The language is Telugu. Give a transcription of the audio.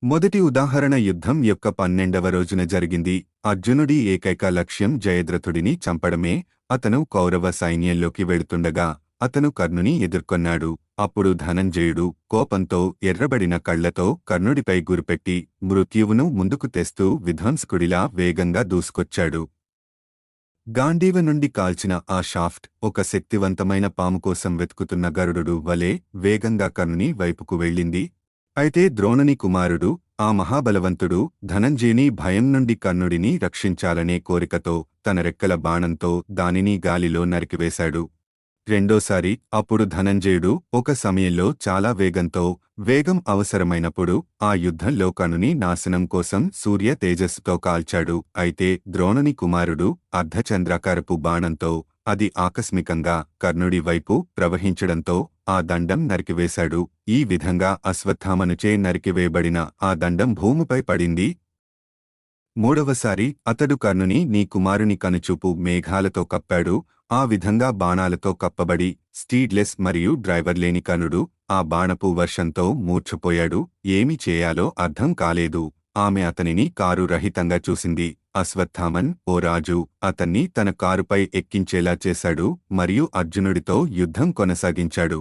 మొదటి ఉదాహరణ యుద్ధం యొక్క 12వ రోజున జరిగింది. అర్జునుడి ఏకైక లక్ష్యం జయద్రథుడిని చంపడమే. అతను కౌరవ సైన్యంలోకి వెడుతుండగా అతను కర్ణుని ఎదుర్కొన్నాడు. అప్పుడు ధనంజయుడు కోపంతో ఎర్రబడిన కళ్లతో కర్ణుడిపై గురిపెట్టి మృత్యువును ముందుకు తెస్తూ విధ్వంసకుడిలా వేగంగా దూసుకొచ్చాడు. గాంధీవ నుండి కాల్చిన ఆ షాఫ్ట్ ఒక శక్తివంతమైన పాము కోసం వెతుకుతున్న గరుడు వలె వేగంగా కర్ణుని వైపుకు వెళ్ళింది. అయితే ద్రోణుని కుమారుడు, ఆ మహాబలవంతుడు ధనంజయుని భయం నుండి కర్ణుడిని రక్షించాలనే కోరికతో తన రెక్కల బాణంతో దానిని గాలిలో నరికివేశాడు. రెండోసారి అప్పుడు ధనంజయుడు ఒక సమయంలో చాలా వేగం అవసరమైనప్పుడు ఆ యుద్ధంలో కర్ణుని నాశనం కోసం సూర్య తేజస్సుతో కాల్చాడు. అయితే ద్రోణుని కుమారుడు అర్ధచంద్రాకారపు బాణంతో అది ఆకస్మికంగా కర్ణుడి వైపు ప్రవహించడంతో ఆ దండం నరికివేశాడు. ఈ విధంగా అశ్వత్థామనుచే నరికివేయబడిన ఆ దండం భూమిపై పడింది. మూడవసారి అతడు కర్ణుని నీ కుమారుని కనుచూపు మేఘాలతో కప్పాడు. ఆ విధంగా బాణాలతో కప్పబడి స్టీడ్లెస్ మరియు డ్రైవర్ లేని కర్ణుడు ఆ బాణపు వర్షంతో మూర్ఛపోయాడు. ఏమి చేయాలో అర్థం కాలేదు. ఆమె అతనిని కారు రహితంగా చూసింది. అశ్వత్థామన్, ఓ రాజు, అతన్ని తన కారుపై ఎక్కించేలా చేశాడు మరియు అర్జునుడితో యుద్ధం కొనసాగించాడు.